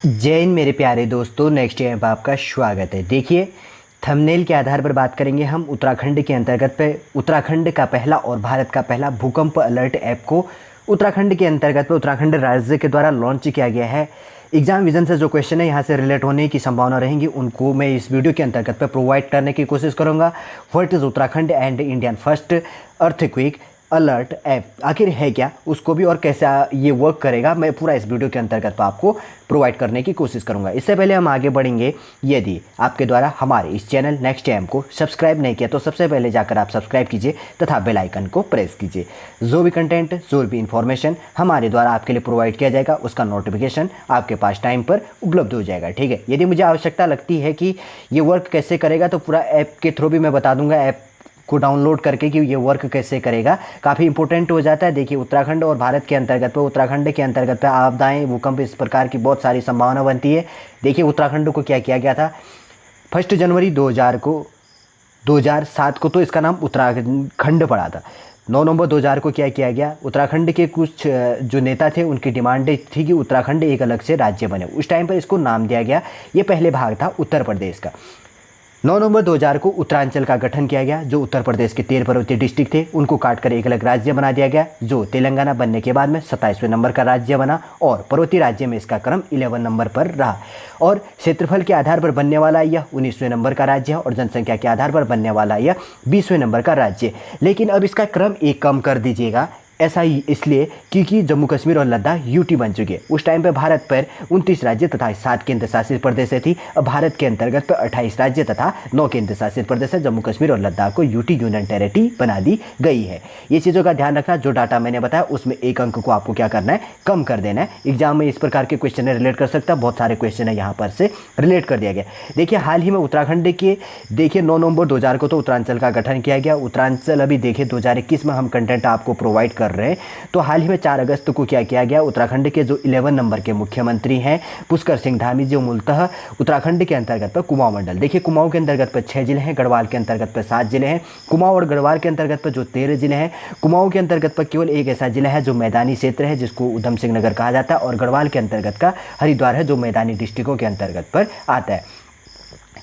जय हिंद मेरे प्यारे दोस्तों, नेक्स्ट ऐप आपका स्वागत है। देखिए, थंबनेल के आधार पर बात करेंगे हम उत्तराखंड के अंतर्गत पे उत्तराखंड का पहला और भारत का पहला भूकंप अलर्ट ऐप को उत्तराखंड के अंतर्गत पे उत्तराखंड राज्य के द्वारा लॉन्च किया गया है। एग्जाम विजन से जो क्वेश्चन है यहाँ से रिलेट होने की संभावना रहेंगी, उनको मैं इस वीडियो के अंतर्गत पे प्रोवाइड करने की कोशिश करूँगा। What is Uttarakhand and Indian first earthquake alert app आखिर है क्या, उसको भी और कैसे ये वर्क करेगा, मैं पूरा इस वीडियो के अंतर्गत आपको प्रोवाइड करने की कोशिश करूंगा। इससे पहले हम आगे बढ़ेंगे, यदि आपके द्वारा हमारे इस चैनल नेक्स्ट ऐप को सब्सक्राइब नहीं किया तो सबसे पहले जाकर आप सब्सक्राइब कीजिए तथा बेल आइकन को प्रेस कीजिए। जो भी कंटेंट, जो भी इन्फॉर्मेशन हमारे द्वारा आपके लिए प्रोवाइड किया जाएगा, उसका नोटिफिकेशन आपके पास टाइम पर उपलब्ध हो जाएगा। ठीक है, यदि मुझे आवश्यकता लगती है कि ये वर्क कैसे करेगा तो पूरा ऐप के थ्रू भी मैं बता दूंगा, ऐप को डाउनलोड करके कि ये वर्क कैसे करेगा। काफ़ी इंपॉर्टेंट हो जाता है। देखिए, उत्तराखंड और भारत के अंतर्गत पे उत्तराखंड के अंतर्गत पे आपदाएं, भूकंप, इस प्रकार की बहुत सारी संभावना बनती है। देखिए, उत्तराखंड को क्या किया गया था, 1 जनवरी 2007 को तो इसका नाम उत्तराखंड पड़ा था। 9 नवंबर 2000 को क्या किया गया, उत्तराखंड के कुछ जो नेता थे उनकी डिमांड थी कि उत्तराखंड एक अलग से राज्य बने। उस टाइम पर इसको नाम दिया गया, ये पहले भाग था उत्तर प्रदेश का। 9 नवंबर 2000 को उत्तरांचल का गठन किया गया। जो उत्तर प्रदेश के 13 पर्वतीय डिस्ट्रिक्ट थे उनको काटकर एक अलग राज्य बना दिया गया, जो तेलंगाना बनने के बाद में 27वें नंबर का राज्य बना और पर्वतीय राज्य में इसका क्रम 11 नंबर पर रहा। और क्षेत्रफल के आधार पर बनने वाला यह 19वें नंबर का राज्य है और जनसंख्या के आधार पर बनने वाला यह 20वें नंबर का राज्य। लेकिन अब इसका क्रम एक कम कर दीजिएगा, ऐसा ही इसलिए क्योंकि जम्मू कश्मीर और लद्दाख यूटी बन चुके हैं। उस टाइम पर भारत पर 29 राज्य तथा 7 केंद्र शासित प्रदेशें थी। अब भारत के अंतर्गत पर 28 राज्य तथा 9 केंद्र शासित प्रदेश है। जम्मू कश्मीर और लद्दाख को यूटी यूनियन टेरिटरी बना दी गई है। ये चीज़ों का ध्यान रखना। जो डाटा मैंने बताया उसमें एक अंक को आपको क्या करना है, कम कर देना है। एग्जाम में इस प्रकार के क्वेश्चन रिलेट कर सकता है, बहुत सारे क्वेश्चन है यहाँ पर से रिलेट कर दिया गया। देखिए, हाल ही में उत्तराखंड के 9 नवंबर 2000 को तो उत्तरांचल का गठन किया गया। उत्तरांचल अभी देखिए 2021 में हम कंटेंट आपको प्रोवाइड कर रहे हैं। तो हाल ही में 4 अगस्त को क्या किया गया, उत्तराखंड के जो 11 नंबर के मुख्यमंत्री हैं पुष्कर सिंह धामी, जो मूलतः उत्तराखंड के अंतर्गत पर कुमाऊं मंडल, देखिए कुमाऊं के अंतर्गत पर 6 जिले हैं, गढ़वाल के अंतर्गत पर 7 जिले हैं। कुमाऊं और गढ़वाल के अंतर्गत पर जो 13 जिले हैं, कुमाऊं के अंतर्गत पर केवल एक ऐसा जिला है जो मैदानी क्षेत्र है जिसको उधम सिंह नगर कहा जाता है, और गढ़वाल के अंतर्गत का हरिद्वार है जो मैदानी डिस्ट्रिक्टों के अंतर्गत पर आता है।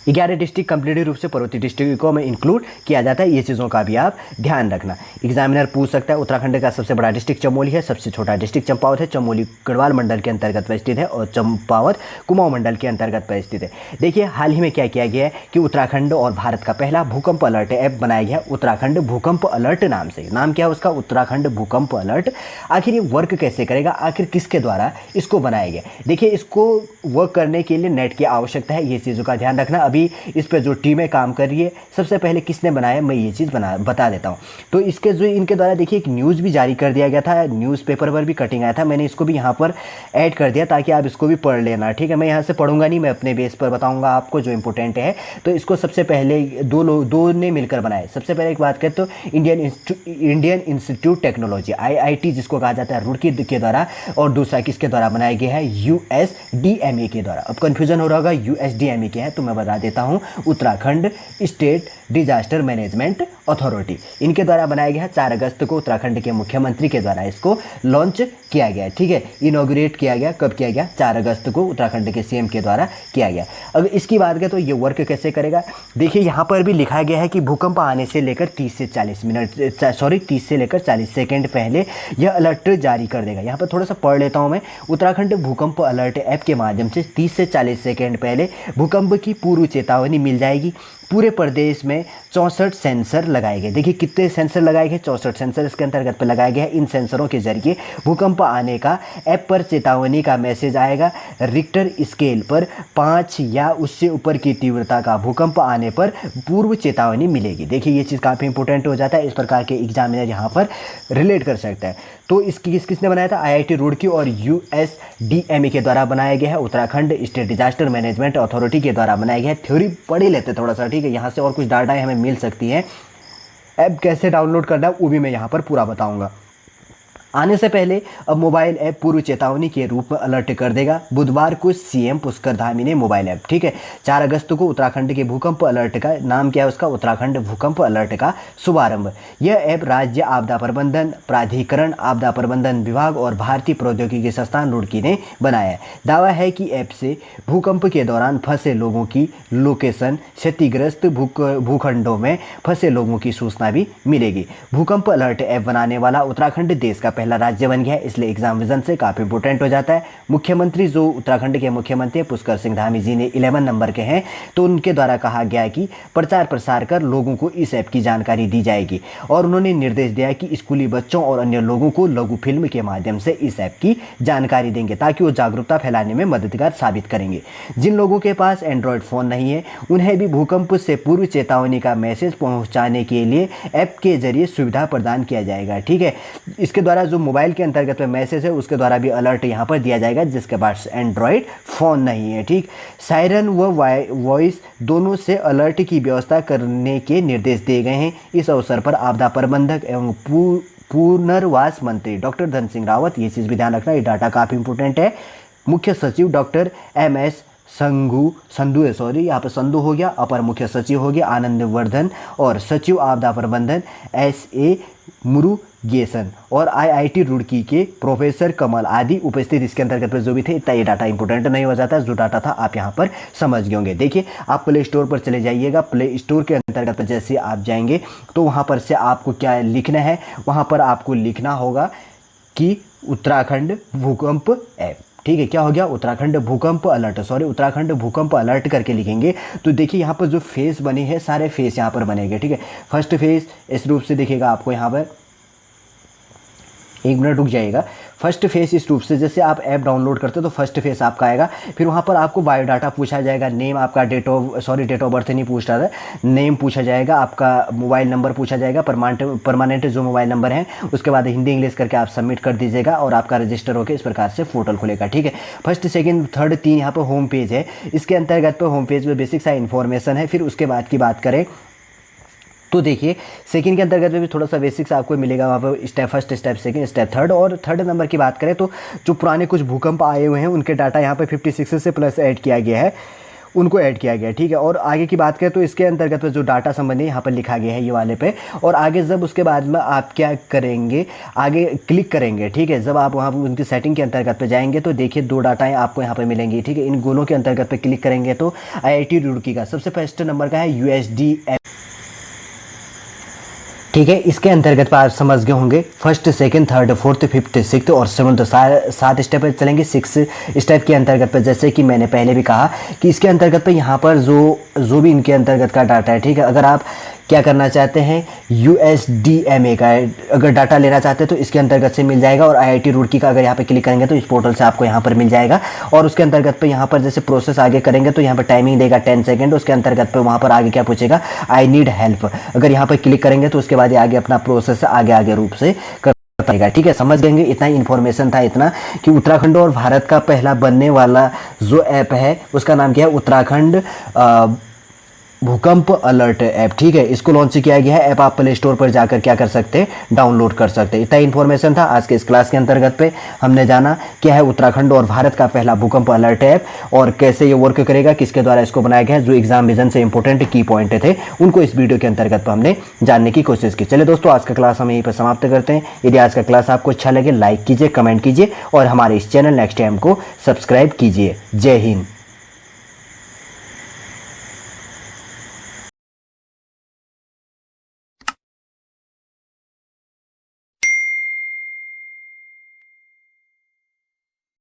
11 डिस्ट्रिक्ट कंप्लीटली रूप से पर्वतीय डिस्ट्रिक्टों में इंक्लूड किया जाता है। ये चीज़ों का भी आप ध्यान रखना। एग्जामिनर पूछ सकता है, उत्तराखंड का सबसे बड़ा डिस्ट्रिक्ट चमोली है, सबसे छोटा डिस्ट्रिक्ट चंपावत है। चमोली गढ़वाल मंडल के अंतर्गत पर स्थित है और चंपावत कुमाऊं मंडल के अंतर्गत पर स्थित है। देखिए, हाल ही में क्या किया गया है कि उत्तराखंड और भारत का पहला भूकंप अलर्ट ऐप बनाया गया, उत्तराखंड भूकंप अलर्ट नाम से। नाम क्या है उसका, उत्तराखंड भूकंप अलर्ट। आखिर ये वर्क कैसे करेगा, आखिर किसके द्वारा इसको बनाया गया। देखिए, इसको वर्क करने के लिए नेट की आवश्यकता है, ये चीज़ों का ध्यान रखना। इस पर जो टीमें काम कर रही है, सबसे पहले किसने बनाया मैं ये चीज़ बता देता हूँ। तो इसके जो इनके द्वारा देखिए एक न्यूज़ भी जारी कर दिया गया था, न्यूज़पेपर पर भी कटिंग आया था, मैंने इसको भी यहाँ पर ऐड कर दिया ताकि आप इसको भी पढ़ लेना। ठीक है, मैं यहाँ से पढ़ूंगा नहीं, मैं अपने बेस पर बताऊँगा आपको जो इंपॉर्टेंट है। तो इसको सबसे पहले दो ने मिलकर बनाए। सबसे पहले एक बात करें तो इंडियन इंस्टीट्यूट टेक्नोलॉजी IIT जिसको कहा जाता है, रुड़की के द्वारा, और दूसरा किसके द्वारा बनाया गया है, USDMA के द्वारा। अब कन्फ्यूजन हो रहा होगा, USDMA क्या है तो मैं बता देता हूँ, Uttarakhand state disaster management authority, इनके द्वारा बनाया गया है। 4 अगस्त को उत्तराखंड के मुख्यमंत्री के द्वारा इसको लॉन्च किया गया। ठीक है, इनॉग्रेट किया गया, कब किया गया, 4 अगस्त को उत्तराखंड के CM के द्वारा किया गया। अब इसकी बात करें तो ये वर्क कैसे करेगा, देखिए यहाँ पर भी लिखा गया है कि भूकंप आने से लेकर 30 से लेकर 40 सेकेंड पहले यह अलर्ट जारी कर देगा। यहाँ पर थोड़ा सा पढ़ लेता हूँ मैं। उत्तराखंड भूकंप अलर्ट ऐप के माध्यम से 30 से 40 सेकेंड पहले भूकंप की पूर्व चेतावनी मिल जाएगी। पूरे प्रदेश में 64 सेंसर लगाए गए। देखिए कितने सेंसर लगाए गए, 64 सेंसर इसके अंतर्गत पर लगाए गए हैं। इन सेंसरों के जरिए भूकंप आने का ऐप पर चेतावनी का मैसेज आएगा। रिक्टर स्केल पर 5 या उससे ऊपर की तीव्रता का भूकंप आने पर पूर्व चेतावनी मिलेगी। देखिए ये चीज़ काफ़ी इंपॉर्टेंट हो जाता है, इस प्रकार के एग्जामिनर यहाँ पर रिलेट कर सकता है। तो इसकी किसने बनाया था, IIT रुड़की और USDMA के द्वारा बनाया गया है। Uttarakhand state disaster management authority के द्वारा बनाया गया है। थ्योरी पढ़ ही लेते थोड़ा सा, ठीक है, यहाँ से और कुछ डाटा हमें मिल सकती है। ऐप कैसे डाउनलोड करना है वो भी मैं यहाँ पर पूरा बताऊँगा। आने से पहले अब मोबाइल ऐप पूर्व चेतावनी के रूप में अलर्ट कर देगा। बुधवार को सीएम पुष्कर धामी ने मोबाइल ऐप, ठीक है, 4 अगस्त को उत्तराखंड के भूकंप अलर्ट का नाम क्या है उसका, उत्तराखंड भूकंप अलर्ट का शुभारंभ। यह ऐप राज्य आपदा प्रबंधन प्राधिकरण, आपदा प्रबंधन विभाग और भारतीय प्रौद्योगिकी संस्थान रुड़की ने बनाया है। दावा है कि ऐप से भूकंप के दौरान फंसे लोगों की लोकेशन, क्षतिग्रस्त भूखंडों में फंसे लोगों की सूचना भी मिलेगी। भूकंप अलर्ट ऐप बनाने वाला उत्तराखंड देश का पहला राज्य बन गया है, इसलिए एग्जाम विजन से काफ़ी इंपॉर्टेंट हो जाता है। मुख्यमंत्री जो उत्तराखंड के मुख्यमंत्री पुष्कर सिंह धामी जी ने 11 नंबर के हैं, तो उनके द्वारा कहा गया है कि प्रचार प्रसार कर लोगों को इस ऐप की जानकारी दी जाएगी और उन्होंने निर्देश दिया है कि स्कूली बच्चों और अन्य लोगों को लघु फिल्म के माध्यम से इस ऐप की जानकारी देंगे ताकि वो जागरूकता फैलाने में मददगार साबित करेंगे। जिन लोगों के पास एंड्रॉयड फ़ोन नहीं है उन्हें भी भूकंप से पूर्व चेतावनी का मैसेज पहुंचाने के लिए ऐप के जरिए सुविधा प्रदान किया जाएगा, ठीक है। इसके द्वारा जो मोबाइल के अंतर्गत में मैसेज है उसके द्वारा भी अलर्ट यहाँ पर दिया जाएगा जिसके पास एंड्रॉयड फ़ोन नहीं है, ठीक। सायरन व वॉइस दोनों से अलर्ट की व्यवस्था करने के निर्देश दिए गए हैं। इस अवसर पर आपदा प्रबंधक एवं पुनर्वास मंत्री डॉक्टर धन सिंह रावत, ये चीज़ भी ध्यान रखना, ये डाटा काफ़ी इंपॉर्टेंट है। मुख्य सचिव डॉक्टर MS संधू यहाँ पर संधू हो गया, अपर मुख्य सचिव हो गया आनंद वर्धन और सचिव आपदा प्रबंधन SA मुरुगेसन और IIT रुड़की के प्रोफेसर कमल आदि उपस्थित इसके अंतर्गत पर जो भी थे। इतना ये डाटा इंपॉर्टेंट नहीं हो जाता, जो डाटा था आप यहाँ पर समझ गए होंगे। देखिए आप प्ले स्टोर पर चले जाइएगा, प्ले स्टोर के अंतर्गत पर जैसे आप जाएंगे तो वहाँ पर से आपको क्या लिखना है, वहाँ पर आपको लिखना होगा कि उत्तराखंड भूकंप ऐप, ठीक है। क्या हो गया, उत्तराखंड भूकंप अलर्ट, उत्तराखंड भूकंप अलर्ट करके लिखेंगे तो देखिए यहाँ पर जो फेस बने हैं सारे फेस यहाँ पर बनेंगे, ठीक है। फर्स्ट फेस इस रूप से दिखेगा आपको, यहाँ पर 1 मिनट रुक जाइएगा। फर्स्ट फेस इस रूप से, जैसे आप ऐप डाउनलोड करते हो तो फर्स्ट फेस आपका आएगा, फिर वहाँ पर आपको बायोडाटा पूछा जाएगा, नेम आपका डेट ऑफ बर्थ नहीं पूछ रहा था, नेम पूछा जाएगा, आपका मोबाइल नंबर पूछा जाएगा, परमानेंट जो मोबाइल नंबर है, उसके बाद हिंदी इंग्लिश करके आप सबमिट कर दीजिएगा और आपका रजिस्टर होकर इस प्रकार से पोर्टल खुलेगा, ठीक है। फर्स्ट सेकंड थर्ड 3 यहाँ पर होम पेज है, इसके अंतर्गत पर होम पेज में बेसिक सा इन्फॉर्मेशन है। फिर उसके बाद की बात करें तो देखिए सेकंड के अंतर्गत में भी थोड़ा सा बेसिक्स आपको मिलेगा वहाँ पर, step first, step second, step third. और थर्ड नंबर की बात करें तो जो पुराने कुछ भूकंप आए हुए हैं उनके डाटा यहाँ पर 56 से प्लस ऐड किया गया है, उनको ऐड किया गया, ठीक है। और आगे की बात करें तो इसके अंतर्गत में जो डाटा संबंधी यहाँ पर लिखा गया है ये वाले पे, और आगे जब उसके बाद में आप क्या करेंगे, आगे क्लिक करेंगे, ठीक है। जब आप वहाँ पर उनकी सेटिंग के अंतर्गत पे जाएंगे तो देखिए 2 डाटाएं आपको यहाँ पर मिलेंगी, ठीक है। इन गोलों के अंतर्गत पे क्लिक करेंगे तो IIT रुड़की का सबसे फर्स्ट नंबर का है USDM, ठीक है। इसके अंतर्गत पर आप समझ गए होंगे first second third fourth fifth sixth और सेवन्थ 7 स्टेप पर चलेंगे। 6 स्टेप के अंतर्गत पर जैसे कि मैंने पहले भी कहा कि इसके अंतर्गत पर यहाँ पर जो भी इनके अंतर्गत का डाटा है, ठीक है। अगर आप क्या करना चाहते हैं USDMA का अगर डाटा लेना चाहते हैं तो इसके अंतर्गत से मिल जाएगा, और IIT रुड़की का अगर यहाँ पे क्लिक करेंगे तो इस पोर्टल से आपको यहाँ पर मिल जाएगा। और उसके अंतर्गत पे यहाँ पर जैसे प्रोसेस आगे करेंगे तो यहाँ पर टाइमिंग देगा 10 सेकंड, उसके अंतर्गत पे वहाँ पर आगे क्या पूछेगा, आई नीड हेल्प, अगर यहाँ पर क्लिक करेंगे तो उसके बाद आगे अपना प्रोसेस आगे रूप से कर पाएगा, ठीक है। समझ गएंगे, इतना ही इन्फॉर्मेशन था, इतना कि उत्तराखंड और भारत का पहला बनने वाला जो ऐप है उसका नाम क्या है, उत्तराखंड भूकंप अलर्ट ऐप, ठीक है। इसको लॉन्च किया गया है, ऐप आप प्ले स्टोर पर जाकर क्या कर सकते हैं, डाउनलोड कर सकते हैं। इतना इन्फॉर्मेशन था आज के इस क्लास के अंतर्गत पे। हमने जाना क्या है उत्तराखंड और भारत का पहला भूकंप अलर्ट ऐप और कैसे ये वर्क करेगा, किसके द्वारा इसको बनाया गया है, जो एग्जाम विजन से इंपॉर्टेंट की पॉइंट थे उनको इस वीडियो के अंतर्गत पर हमने जानने की कोशिश की। चलिए दोस्तों, आज का क्लास हम यहीं पर समाप्त करते हैं। यदि आज का क्लास आपको अच्छा लगे लाइक कीजिए, कमेंट कीजिए और हमारे इस चैनल नेक्स्ट टाइम को सब्सक्राइब कीजिए। जय हिंद।